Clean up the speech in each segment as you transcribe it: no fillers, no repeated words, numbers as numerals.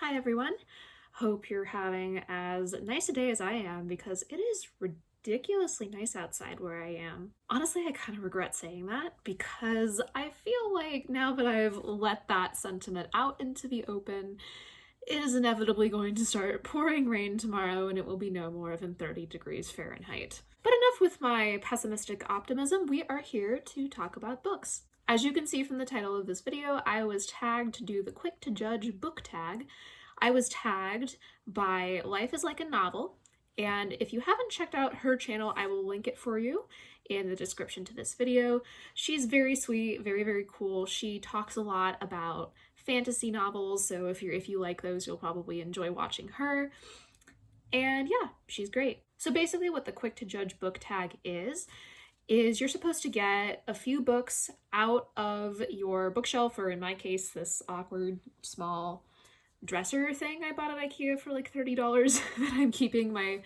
Hi everyone. Hope you're having as nice a day as I am because it is ridiculously nice outside where I am. Honestly, I kind of regret saying that because I feel like now that I've let that sentiment out into the open, it is inevitably going to start pouring rain tomorrow and it will be no more than 30 degrees Fahrenheit. But enough with my pessimistic optimism, we are here to talk about books. As you can see from the title of this video, I was tagged to do the Quick to Judge book tag. I was tagged by Life is Like a Novel, and if you haven't checked out her channel, I will link it for you in the description to this video. She's very sweet, very cool. She talks a lot about fantasy novels, so if you like those, you'll probably enjoy watching her. And yeah, she's great. So basically what the Quick to Judge book tag is you're supposed to get a few books out of your bookshelf, or in my case, this awkward small dresser thing I bought at IKEA for like $30 that I'm keeping my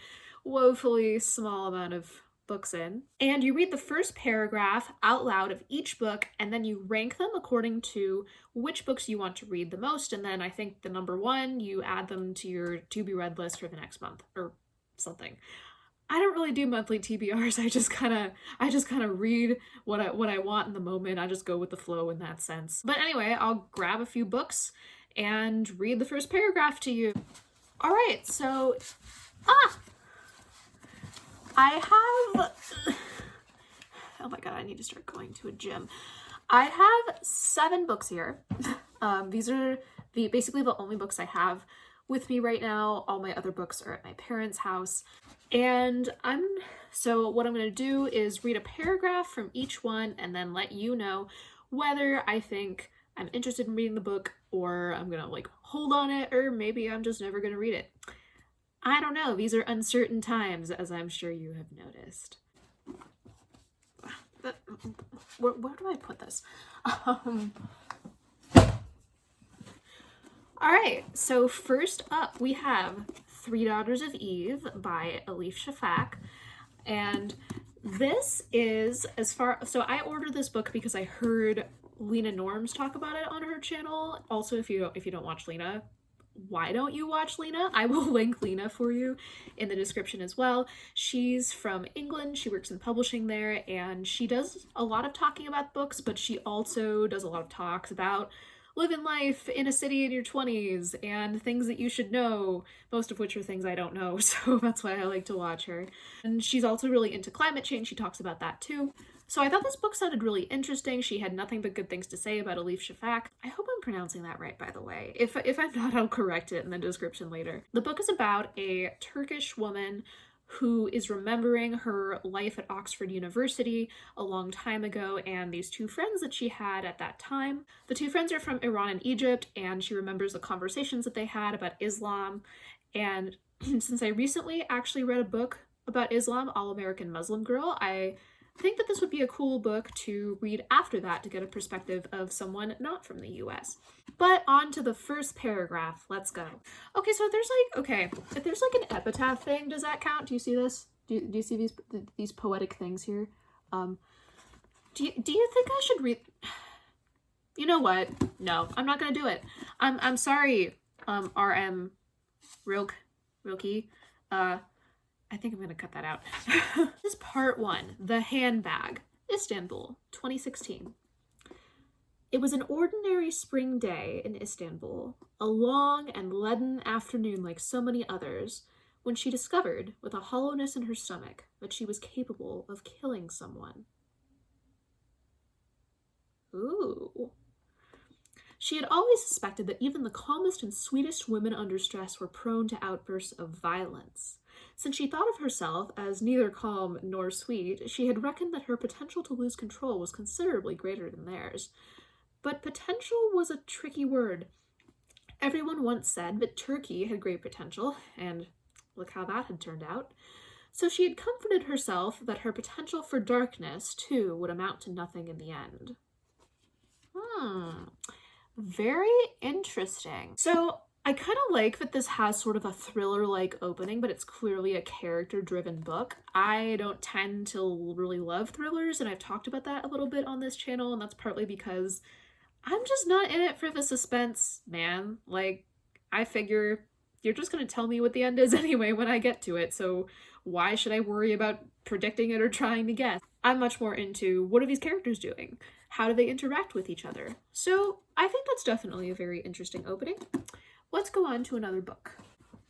woefully small amount of books in. And you read the first paragraph out loud of each book, and then you rank them according to which books you want to read the most, and then I think the number one, you add them to your to-be-read list for the next month, or something. I don't really do monthly TBRs. I just kind of read what I want in the moment. I just go with the flow in that sense. But anyway, I'll grab a few books and read the first paragraph to you. All right, so I have oh my god, I need to start going to a gym. I have 7 books here. These are basically the only books I have with me right now. All my other books are at my parents' house. And so what I'm going to do is read a paragraph from each one and then let you know whether I think I'm interested in reading the book, or I'm going to like hold on it, or maybe I'm just never going to read it. I don't know. These are uncertain times, as I'm sure you have noticed. Where do I put this? All right, so first up we have Three Daughters of Eve by Elif Shafak, and this is so I ordered this book because I heard Lena Norms talk about it on her channel. Also, if you don't watch Lena, why don't you watch Lena? I will link Lena for you in the description as well. She's from England, she works in publishing there, and she does a lot of talking about books, but she also does a lot of talks about living life in a city in your 20s and things that you should know, most of which are things I don't know, so that's why I like to watch her. And she's also really into climate change. She talks about that too. So I thought this book sounded really interesting. She had nothing but good things to say about Elif Shafak. I hope I'm pronouncing that right, by the way. If I'm not, I'll correct it in the description later. The book is about a Turkish woman who is remembering her life at Oxford University a long time ago and these 2 friends that she had at that time. The 2 friends are from Iran and Egypt, and she remembers the conversations that they had about Islam. And since I recently actually read a book about Islam, All American Muslim Girl, I think that this would be a cool book to read after that to get a perspective of someone not from the US. But on to the first paragraph, let's go. Okay, so if there's like an epitaph thing, does that count? Do you see this? Do you see these poetic things here? Do you think I should read? You know what? No, I'm not gonna do it. I'm sorry, RM Rilke. I think I'm gonna cut that out. This is part 1, The Handbag, Istanbul, 2016. It was an ordinary spring day in Istanbul, a long and leaden afternoon like so many others, when she discovered, with a hollowness in her stomach, that she was capable of killing someone. Ooh. She had always suspected that even the calmest and sweetest women under stress were prone to outbursts of violence. Since she thought of herself as neither calm nor sweet, she had reckoned that her potential to lose control was considerably greater than theirs. But potential was a tricky word. Everyone once said that Turkey had great potential, and look how that had turned out. So she had comforted herself that her potential for darkness, too, would amount to nothing in the end. Very interesting. So I kind of like that this has sort of a thriller-like opening, but it's clearly a character-driven book. I don't tend to really love thrillers, and I've talked about that a little bit on this channel, and that's partly because I'm just not in it for the suspense, man. Like, I figure you're just going to tell me what the end is anyway when I get to it, so why should I worry about predicting it or trying to guess? I'm much more into, what are these characters doing? How do they interact with each other? So I think that's definitely a very interesting opening. Let's go on to another book.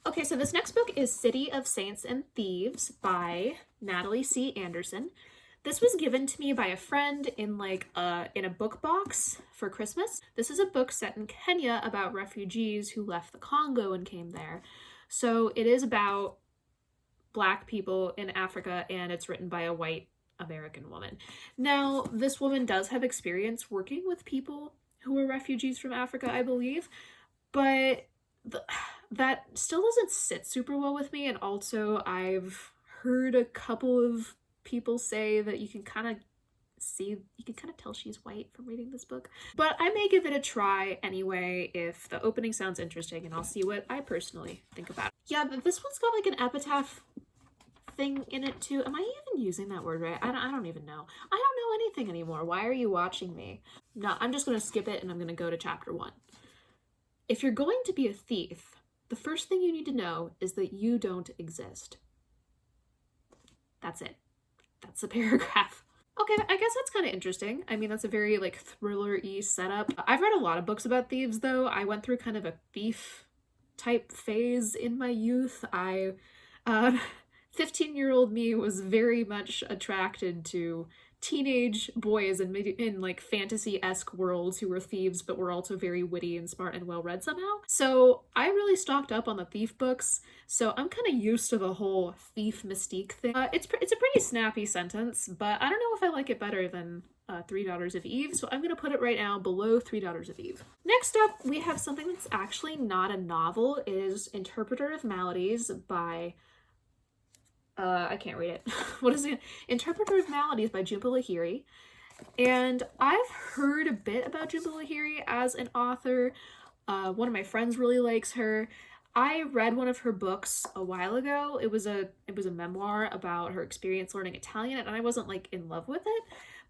Okay, so this next book is City of Saints and Thieves by Natalie C. Anderson. This was given to me by a friend in a book box for Christmas. This is a book set in Kenya about refugees who left the Congo and came there. So it is about Black people in Africa, and it's written by a white American woman. Now, this woman does have experience working with people who are refugees from Africa, I believe, but that still doesn't sit super well with me. And also, I've heard a couple of people say that you can kind of tell she's white from reading this book. But I may give it a try anyway if the opening sounds interesting, and I'll see what I personally think about it. Yeah, this one's got like an epitaph thing in it too. Am I even using that word right? I don't even know. I don't know anything anymore. Why are you watching me? No, I'm just going to skip it and I'm going to go to chapter 1. If you're going to be a thief, the first thing you need to know is that you don't exist. That's it. That's the paragraph. Okay, I guess that's kind of interesting. I mean, that's a very like thriller-y setup. I've read a lot of books about thieves though. I went through kind of a thief type phase in my youth. 15-year-old me was very much attracted to teenage boys in like fantasy-esque worlds who were thieves but were also very witty and smart and well-read somehow. So I really stocked up on the thief books, so I'm kind of used to the whole thief mystique thing. It's a pretty snappy sentence, but I don't know if I like it better than Three Daughters of Eve, so I'm going to put it right now below Three Daughters of Eve. Next up, we have something that's actually not a novel. It is Interpreter of Maladies by I can't read it. What is it? Interpreter of Maladies by Jhumpa Lahiri. And I've heard a bit about Jhumpa Lahiri as an author. One of my friends really likes her. I read one of her books a while ago. It was a memoir about her experience learning Italian, and I wasn't like in love with it.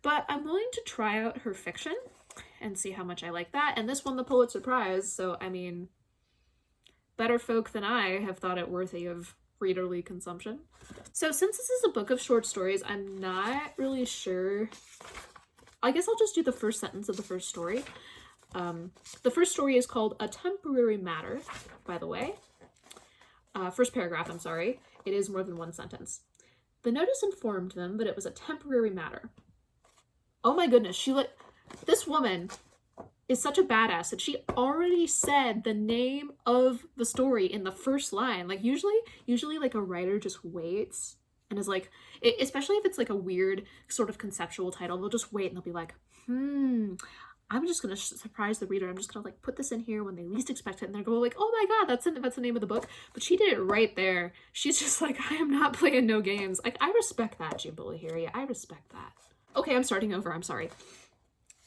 But I'm willing to try out her fiction and see how much I like that. And this won the Pulitzer Prize, so I mean, better folk than I have thought it worthy of readerly consumption. So since this is a book of short stories, I'm not really sure. I guess I'll just do the first sentence of the first story. The first story is called A Temporary Matter, by the way. First paragraph, I'm sorry. It is more than one sentence. The notice informed them that it was a temporary matter. Oh my goodness, this woman is such a badass that she already said the name of the story in the first line. Like usually like a writer just waits and is like, especially if it's like a weird sort of conceptual title, they'll just wait and they'll be like, I'm just gonna surprise the reader. I'm just gonna like put this in here when they least expect it, and they're going like, oh my god, that's the name of the book. But she did it right there. She's just like, I am not playing no games. Like, I respect that, Jhumpa Lahiri. I respect that. Okay, I'm starting over. I'm sorry.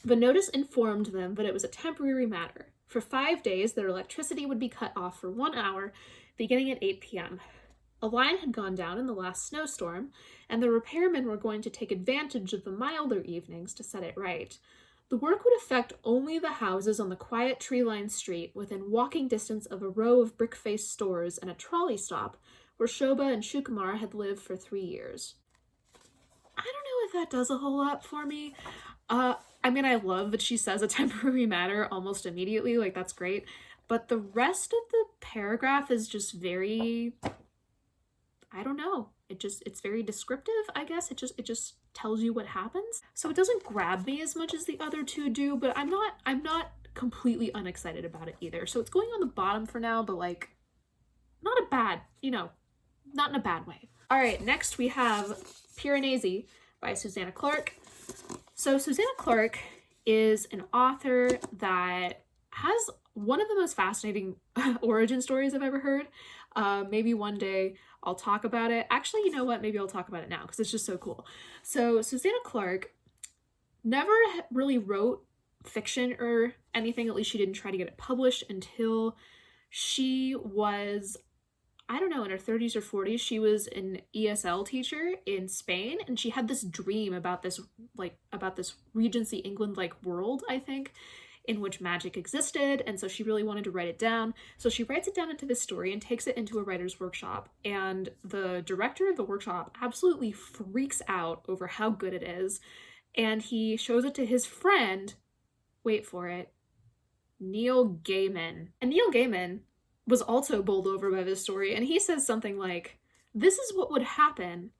The notice informed them that it was a temporary matter. For 5 days, their electricity would be cut off for 1 hour, beginning at 8 p.m. A line had gone down in the last snowstorm, and the repairmen were going to take advantage of the milder evenings to set it right. The work would affect only the houses on the quiet tree-lined street within walking distance of a row of brick-faced stores and a trolley stop where Shoba and Shukumar had lived for 3 years. I don't know if that does a whole lot for me. I mean, I love that she says a temporary matter almost immediately, like that's great, but the rest of the paragraph is just very, I don't know, it's very descriptive, I guess. It just tells you what happens. So it doesn't grab me as much as the other two do, but I'm not completely unexcited about it either. So it's going on the bottom for now, but like, not a bad, not in a bad way. All right, next we have Piranesi by Susanna Clarke. So Susanna Clarke is an author that has one of the most fascinating origin stories I've ever heard. Maybe one day I'll talk about it. Actually, you know what? Maybe I'll talk about it now because it's just so cool. So Susanna Clarke never really wrote fiction or anything. At least she didn't try to get it published until she was, I don't know, in her 30s or 40s. She was an ESL teacher in Spain, and she had this dream about this Regency England like world, I think. in which magic existed, and so she really wanted to write it down. So she writes it down into this story and takes it into a writer's workshop, and the director of the workshop absolutely freaks out over how good it is, and he shows it to his friend, wait for it, Neil Gaiman. And Neil Gaiman was also bowled over by this story, and he says something like, "This is what would happen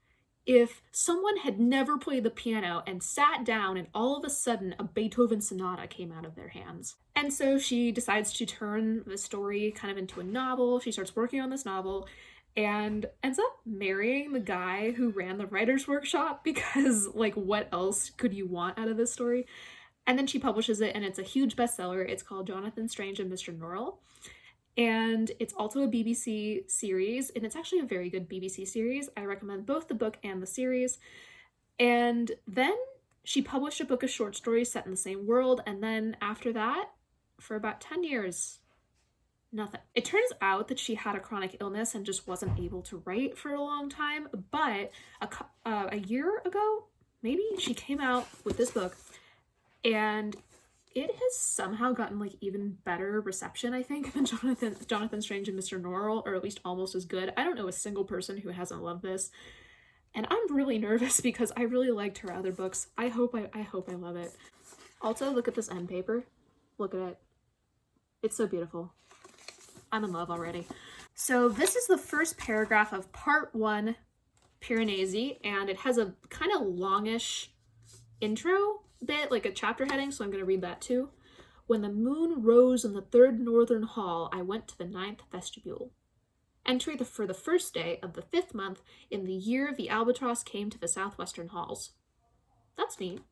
if someone had never played the piano and sat down and all of a sudden a Beethoven sonata came out of their hands." And so she decides to turn the story kind of into a novel. She starts working on this novel and ends up marrying the guy who ran the writer's workshop because, like, what else could you want out of this story? And then she publishes it, and it's a huge bestseller. It's called Jonathan Strange and Mr. Norrell. And it's also a BBC series, and it's actually a very good BBC series. I recommend both the book and the series. And then she published a book of short stories set in the same world, and then after that, for about 10 years, nothing. It turns out that she had a chronic illness and just wasn't able to write for a long time, but a year ago, maybe, she came out with this book, and it has somehow gotten, like, even better reception, I think, than Jonathan Strange and Mr. Norrell, or at least almost as good. I don't know a single person who hasn't loved this, and I'm really nervous because I really liked her other books. I hope I love it. Also, look at this end paper. Look at it. It's so beautiful. I'm in love already. So this is the first paragraph of part 1, Piranesi, and it has a kind of longish intro bit, like a chapter heading, so I'm going to read that too. "When the moon rose in the 3rd northern hall, I went to the 9th vestibule. Entry for the 1st day of the 5th month in the year the albatross came to the southwestern halls." That's neat.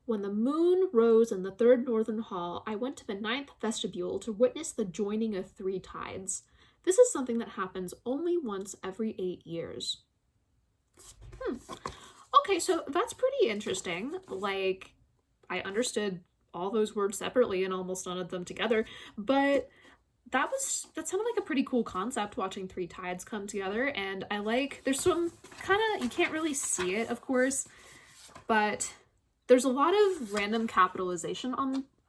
"When the moon rose in the 3rd northern hall, I went to the 9th vestibule to witness the joining of 3 tides. This is something that happens only once every 8 years. Okay, so that's pretty interesting. Like, I understood all those words separately and almost none of them together, but that sounded like a pretty cool concept, watching 3 tides come together. And there's some kind of, you can't really see it, of course, but there's a lot of random capitalization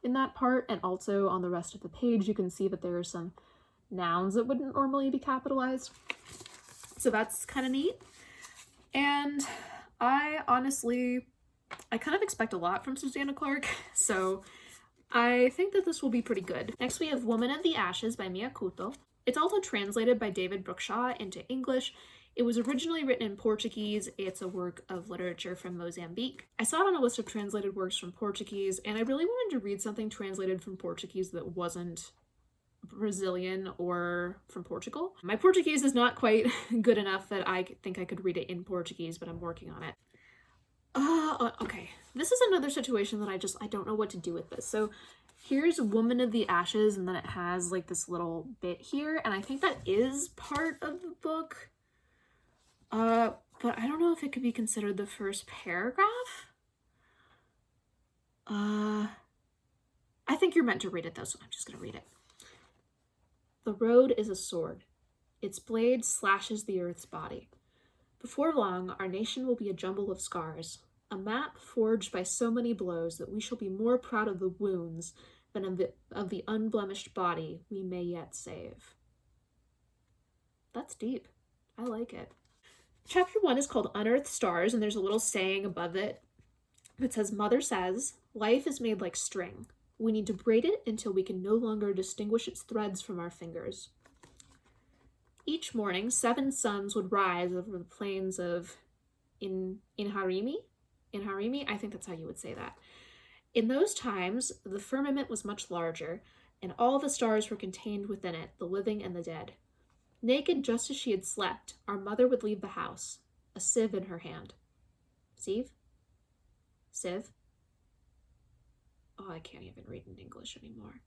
in that part, and also on the rest of the page you can see that there are some nouns that wouldn't normally be capitalized. So that's kind of neat. And I kind of expect a lot from Susanna Clarke, so I think that this will be pretty good. Next we have Woman of the Ashes by Mia Couto. It's also translated by David Brookshaw into English. It was originally written in Portuguese. It's a work of literature from Mozambique. I saw it on a list of translated works from Portuguese, and I really wanted to read something translated from Portuguese that wasn't Brazilian or from Portugal. My Portuguese is not quite good enough that I think I could read it in Portuguese, but I'm working on it. Okay. This is another situation that I don't know what to do with this. So here's Woman of the Ashes, and then it has like this little bit here, and I think that is part of the book. But I don't know if it could be considered the first paragraph. I think you're meant to read it though, so I'm just gonna read it. "The road is a sword. Its blade slashes the earth's body. Before long, our nation will be a jumble of scars, a map forged by so many blows that we shall be more proud of the wounds than of the unblemished body we may yet save." That's deep. I like it. Chapter 1 is called Unearthed Stars, and there's a little saying above it that says, "Mother says, life is made like string. We need to braid it until we can no longer distinguish its threads from our fingers. Each morning, 7 suns would rise over the plains of Inharimi. I think that's how you would say that. In those times, the firmament was much larger, and all the stars were contained within it, the living and the dead. Naked just as she had slept, our mother would leave the house, a sieve in her hand." Sieve? Sieve? Oh, I can't even read in English anymore.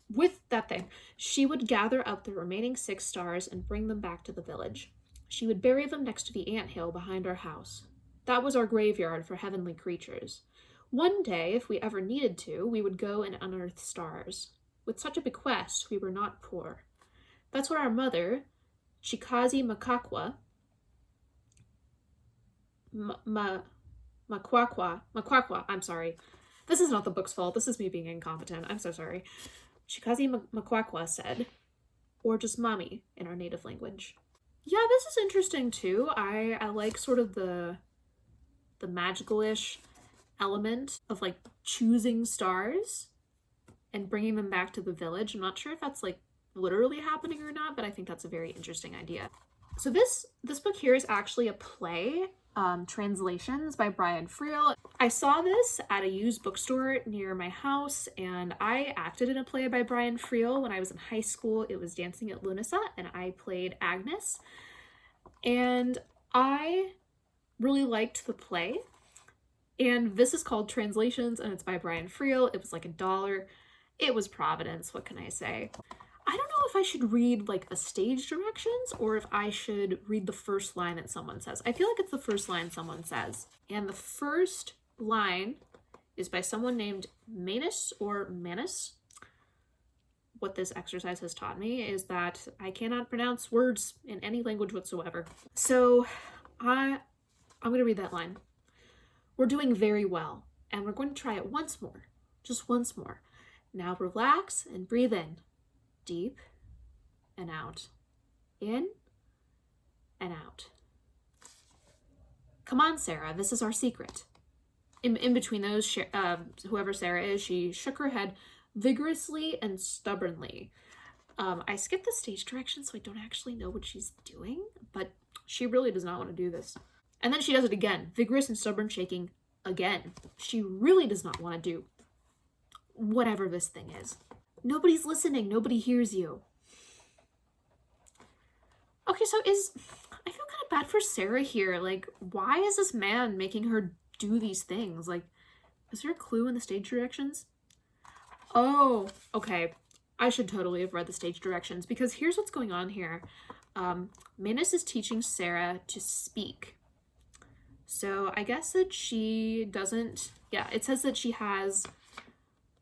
With that thing, she would gather up the remaining 6 stars and bring them back to the village. She would bury them next to the anthill behind our house. That was our graveyard for heavenly creatures. One day, if we ever needed to, we would go and unearth stars. With such a bequest, we were not poor. That's where our mother, Chikazi Makakwa, This is not the book's fault. This is me being incompetent. I'm so sorry. Shikazi Makwakwa said, or just mommy in our native language. Yeah, this is interesting too. I like sort of the magical-ish element of like choosing stars and bringing them back to the village. I'm not sure if that's like literally happening or not, but I think that's a very interesting idea. So this book here is actually a play, translations by Brian Friel. I saw this at a used bookstore near my house, and I acted in a play by Brian Friel when I was in high school. It was Dancing at Lunasa, and I played Agnes. And I really liked the play. And this is called Translations, and it's by Brian Friel. It was like $1. It was Providence, what can I say? I don't know if I should read like the stage directions or if I should read the first line that someone says. I feel like it's the first line someone says. And the first line is by someone named Manus or Manus. What this exercise has taught me is that I cannot pronounce words in any language whatsoever. So I'm going to read that line. We're doing very well, and we're going to try it once more. Just once more. Now relax and breathe in. Deep and out. In and out. Come on, Sarah, this is our secret. In between those, whoever Sarah is, she shook her head vigorously and stubbornly. I skipped the stage directions, so I don't actually know what she's doing, but she really does not want to do this. And then she does it again, vigorous and stubborn shaking again. She really does not want to do whatever this thing is. Nobody's listening. Nobody hears you. Okay, so I feel kind of bad for Sarah here. Like, why is this man making her do these things? Like, is there a clue in the stage directions? Oh, okay. I should totally have read the stage directions because here's what's going on here. Manus is teaching Sarah to speak. So I guess that she doesn't, yeah, it says that she has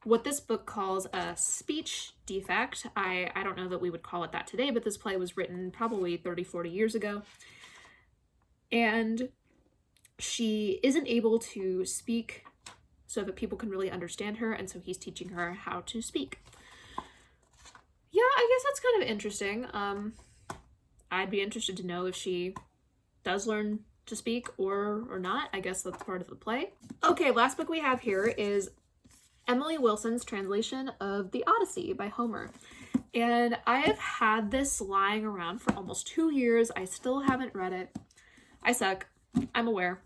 what this book calls a speech defect. I don't know that we would call it that today, but this play was written probably 30, 40 years ago. And she isn't able to speak so that people can really understand her, and so he's teaching her how to speak. Yeah, I guess that's kind of interesting. I'd be interested to know if she does learn to speak or not. I guess that's part of the play. Okay, last book we have here is Emily Wilson's translation of the Odyssey by Homer. And I have had this lying around for almost 2 years. I still haven't read it. I suck. I'm aware.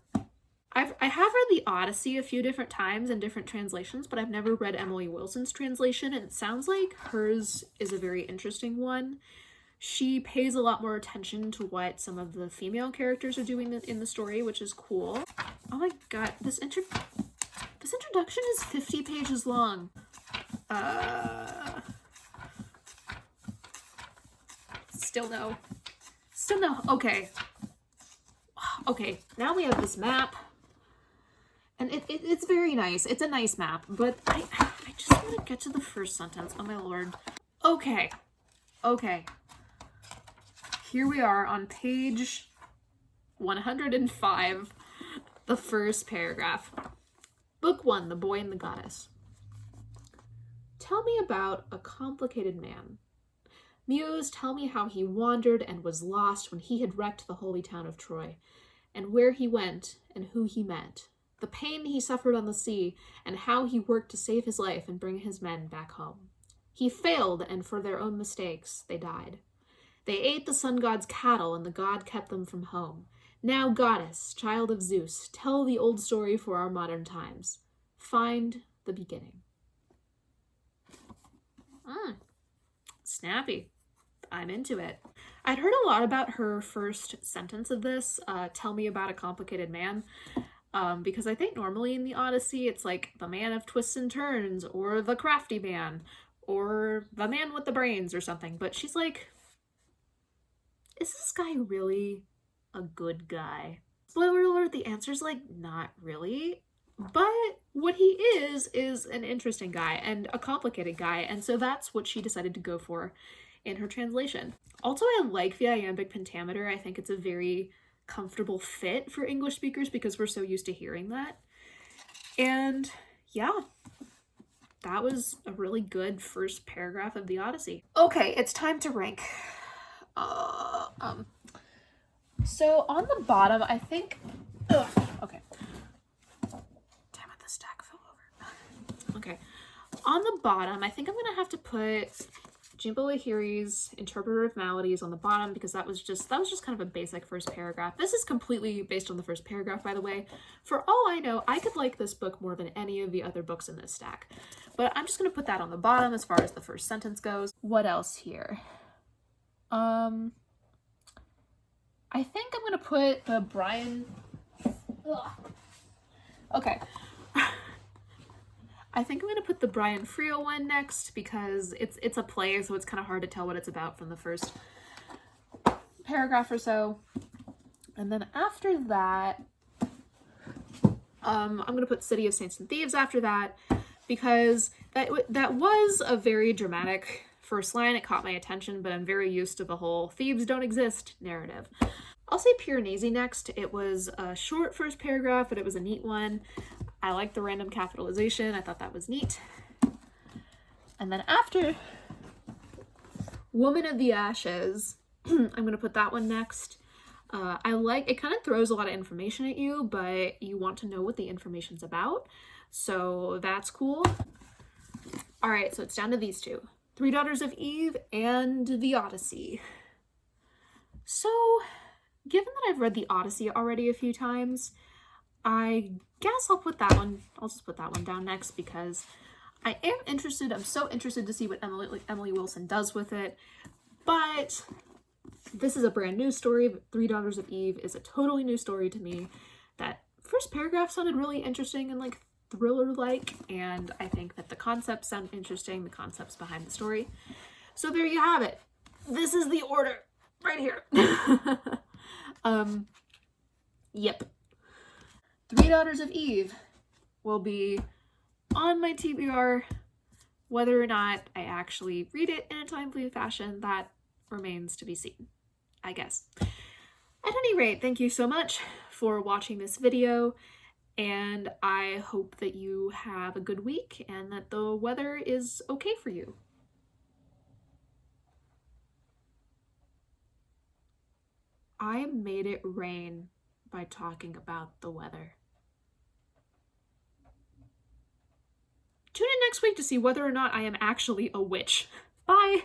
I have read the Odyssey a few different times in different translations, but I've never read Emily Wilson's translation, and it sounds like hers is a very interesting one. She pays a lot more attention to what some of the female characters are doing in the story, which is cool. Oh my god, this introduction is 50 pages long. Still no. Okay. Okay, now we have this map. And it's very nice. It's a nice map, but I just want to get to the first sentence. Oh my lord. Okay. Here we are on page 105, the first paragraph. Book 1, The Boy and the Goddess. Tell me about a complicated man. Muse, tell me how he wandered and was lost when he had wrecked the holy town of Troy, and where he went and who he met, the pain he suffered on the sea, and how he worked to save his life and bring his men back home. He failed, and for their own mistakes, they died. They ate the sun god's cattle, and the god kept them from home. Now, goddess, child of Zeus, tell the old story for our modern times. Find the beginning. Snappy. I'm into it. I'd heard a lot about her first sentence of this, tell me about a complicated man, because I think normally in the Odyssey it's like the man of twists and turns, or the crafty man, or the man with the brains or something, but she's like, is this guy really a good guy? Spoiler alert, the answer's like, not really. But what he is an interesting guy and a complicated guy, and so that's what she decided to go for in her translation. Also, I like the iambic pentameter. I think it's a very comfortable fit for English speakers because we're so used to hearing that. And yeah, that was a really good first paragraph of the Odyssey. Okay, it's time to rank. So on the bottom, I think, okay. Damn it, the stack fell over. Okay, on the bottom, I think I'm gonna have to put Jhumpa Lahiri's Interpreter of Maladies on the bottom, because that was just kind of a basic first paragraph. This is completely based on the first paragraph, by the way. For all I know, I could like this book more than any of the other books in this stack. But I'm just gonna put that on the bottom as far as the first sentence goes. What else here? I think I'm gonna put the Brian... Ugh. Okay. I think I'm gonna put the Brian Friel one next, because it's a play, so it's kind of hard to tell what it's about from the first paragraph or so. And then after that, I'm gonna put City of Saints and Thieves after that, because that was a very dramatic first line. It caught my attention, but I'm very used to the whole thieves don't exist narrative. I'll say Piranesi next. It was a short first paragraph, but it was a neat one. I like the random capitalization. I thought that was neat. And then after Woman of the Ashes, I'm going to put that one next. I like, it kind of throws a lot of information at you, but you want to know what the information's about. So that's cool. All right, so it's down to these two. Three Daughters of Eve and the Odyssey. So, given that I've read the Odyssey already a few times, I guess I'll just put that one down next, because I am interested. I'm so interested to see what Emily Wilson does with it. But this is a brand new story. Three Daughters of Eve is a totally new story to me. That first paragraph sounded really interesting and like thriller-like, and I think that the concepts sound interesting, the concepts behind the story. So there you have it. This is the order right here. Yep. Three Daughters of Eve will be on my TBR. Whether or not I actually read it in a timely fashion, that remains to be seen, I guess. At any rate, thank you so much for watching this video, and I hope that you have a good week and that the weather is okay for you. I made it rain by talking about the weather. Tune in next week to see whether or not I am actually a witch. Bye!